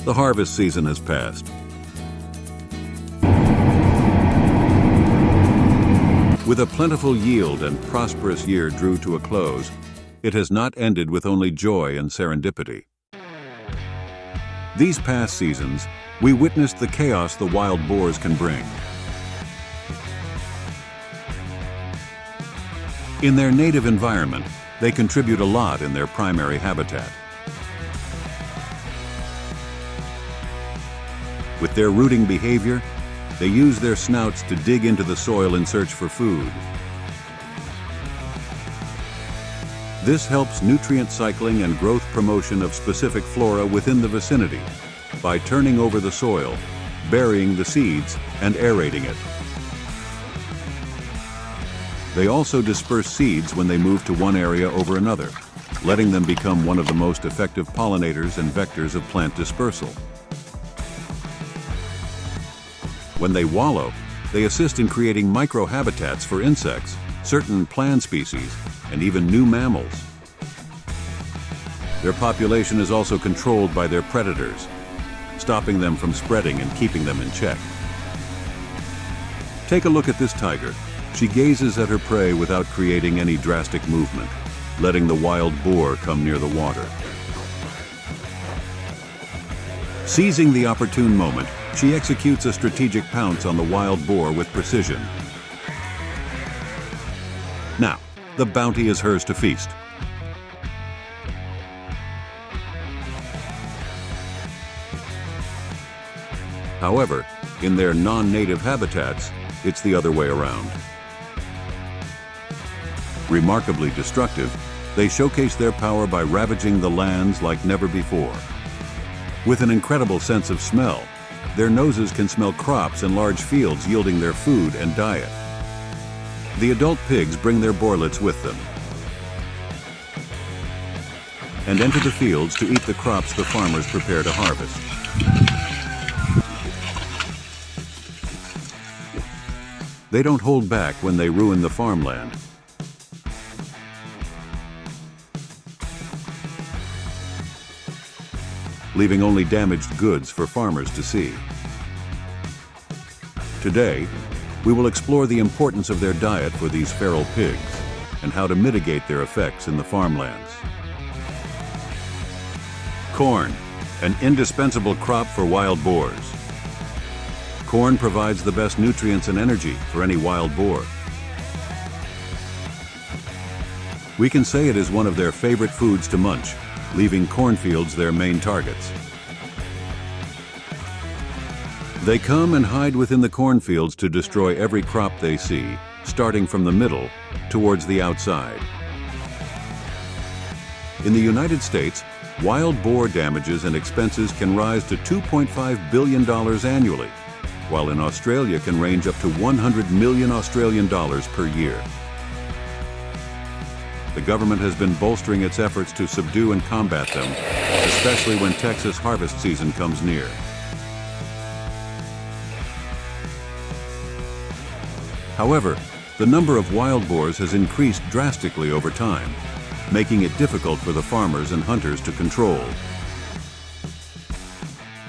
The harvest season has passed. With a plentiful yield and prosperous year drew to a close, it has not ended with only joy and serendipity. These past seasons, we witnessed the chaos the wild boars can bring. In their native environment, they contribute a lot in their primary habitat. With their rooting behavior, they use their snouts to dig into the soil in search for food. This helps nutrient cycling and growth promotion of specific flora within the vicinity by turning over the soil, burying the seeds, and aerating it. They also disperse seeds when they move to one area over another, letting them become one of the most effective pollinators and vectors of plant dispersal. When they wallow, they assist in creating microhabitats for insects, certain plant species, and even new mammals. Their population is also controlled by their predators, stopping them from spreading and keeping them in check. Take a look at this tiger. She gazes at her prey without creating any drastic movement, letting the wild boar come near the water. Seizing the opportune moment, she executes a strategic pounce on the wild boar with precision. Now, the bounty is hers to feast. However, in their non-native habitats, it's the other way around. Remarkably destructive, they showcase their power by ravaging the lands like never before. With an incredible sense of smell, their noses can smell crops and large fields yielding their food and diet. The adult pigs bring their boarlets with them and enter the fields to eat the crops the farmers prepare to harvest. They don't hold back when they ruin the farmland. Leaving only damaged goods for farmers to see. Today, we will explore the importance of their diet for these feral pigs and how to mitigate their effects in the farmlands. Corn, an indispensable crop for wild boars. Corn provides the best nutrients and energy for any wild boar. We can say it is one of their favorite foods to munch, leaving cornfields their main targets. They come and hide within the cornfields to destroy every crop they see, starting from the middle towards the outside. In the United States, wild boar damages and expenses can rise to $2.5 billion annually, while in Australia can range up to 100 million Australian dollars per year. The government has been bolstering its efforts to subdue and combat them, especially when Texas harvest season comes near. However, the number of wild boars has increased drastically over time, making it difficult for the farmers and hunters to control.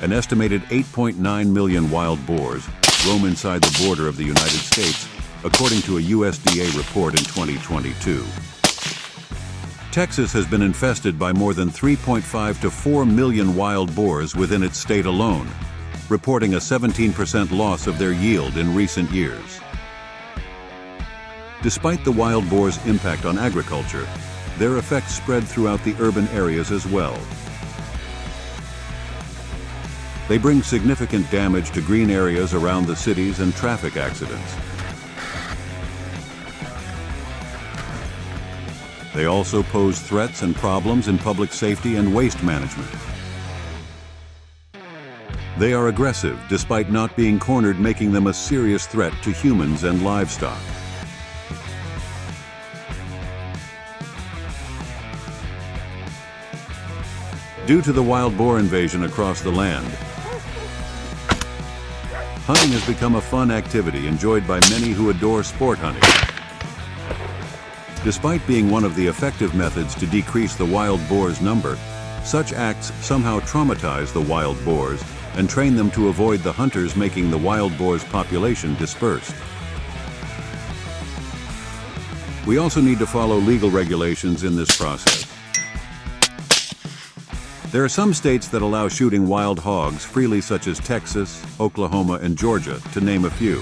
An estimated 8.9 million wild boars roam inside the border of the United States, according to a USDA report in 2022. Texas has been infested by more than 3.5 to 4 million wild boars within its state alone, reporting a 17% loss of their yield in recent years. Despite the wild boar's impact on agriculture, their effects spread throughout the urban areas as well. They bring significant damage to green areas around the cities and traffic accidents. They also pose threats and problems in public safety and waste management. They are aggressive despite not being cornered, making them a serious threat to humans and livestock. Due to the wild boar invasion across the land, hunting has become a fun activity enjoyed by many who adore sport hunting. Despite being one of the effective methods to decrease the wild boar's number, Such acts somehow traumatize the wild boars and train them to avoid the hunters, making the wild boar's population dispersed. We also need to follow legal regulations in this process. There are some states that allow shooting wild hogs freely, such as Texas, Oklahoma, and Georgia, to name a few.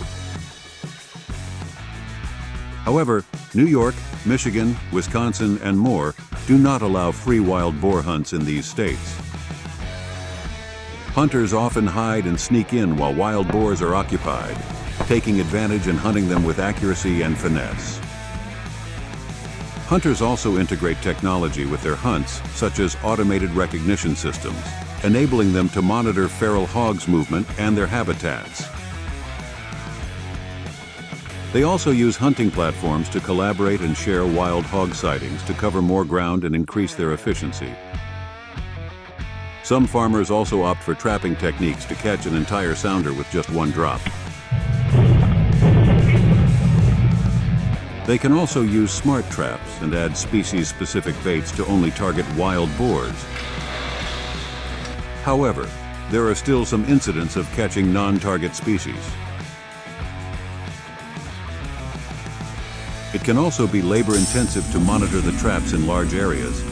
However, New York, Michigan, Wisconsin, and more do not allow free wild boar hunts in these states. Hunters often hide and sneak in while wild boars are occupied, taking advantage and hunting them with accuracy and finesse. Hunters also integrate technology with their hunts, such as automated recognition systems, enabling them to monitor feral hogs' movement and their habitats. They also use hunting platforms to collaborate and share wild hog sightings to cover more ground and increase their efficiency. Some farmers also opt for trapping techniques to catch an entire sounder with just one drop. They can also use smart traps and add species-specific baits to only target wild boars. However, there are still some incidents of catching non-target species. It can also be labor-intensive to monitor the traps in large areas.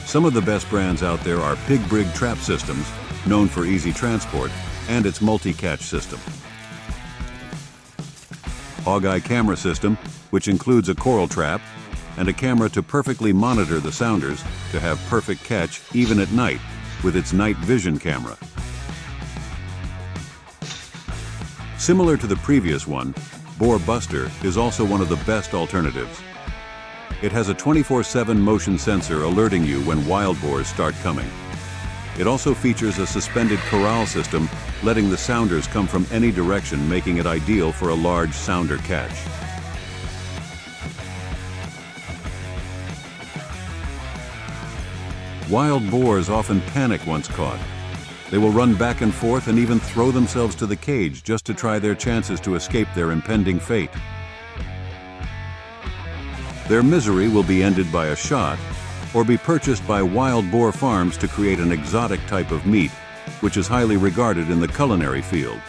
Some of the best brands out there are Pig Brig Trap Systems, known for easy transport, and its multi-catch system. Hog Eye Camera System, which includes a coral trap and a camera to perfectly monitor the sounders to have perfect catch even at night with its night vision camera. Similar to the previous one, Boar Buster is also one of the best alternatives. It has a 24/7 motion sensor alerting you when wild boars start coming. It also features a suspended corral system, letting the sounders come from any direction, making it ideal for a large sounder catch. Wild boars often panic once caught. They will run back and forth and even throw themselves to the cage just to try their chances to escape their impending fate. Their misery will be ended by a shot or be purchased by wild boar farms to create an exotic type of meat, which is highly regarded in the culinary field.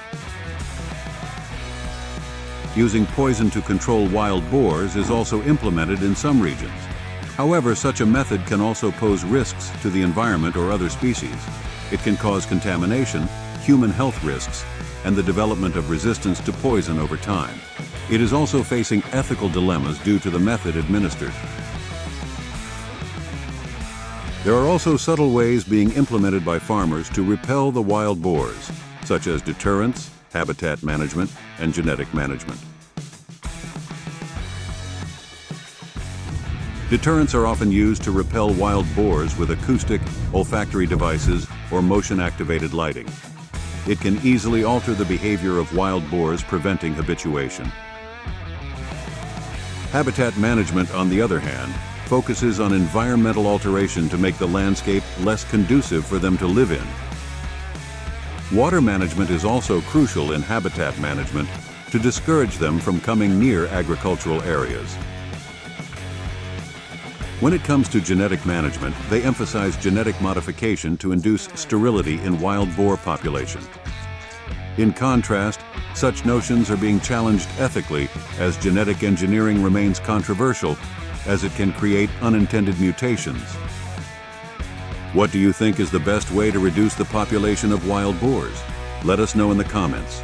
Using poison to control wild boars is also implemented in some regions. However, such a method can also pose risks to the environment or other species. It can cause contamination, human health risks, and the development of resistance to poison over time. It is also facing ethical dilemmas due to the method administered. There are also subtle ways being implemented by farmers to repel the wild boars, such as deterrence, habitat management, and genetic management. Deterrents are often used to repel wild boars with acoustic, olfactory devices, or motion-activated lighting. It can easily alter the behavior of wild boars, preventing habituation. Habitat management, on the other hand, focuses on environmental alteration to make the landscape less conducive for them to live in. Water management is also crucial in habitat management to discourage them from coming near agricultural areas. When it comes to genetic management, they emphasize genetic modification to induce sterility in wild boar population. In contrast, such notions are being challenged ethically, as genetic engineering remains controversial, as it can create unintended mutations. What do you think is the best way to reduce the population of wild boars? Let us know in the comments.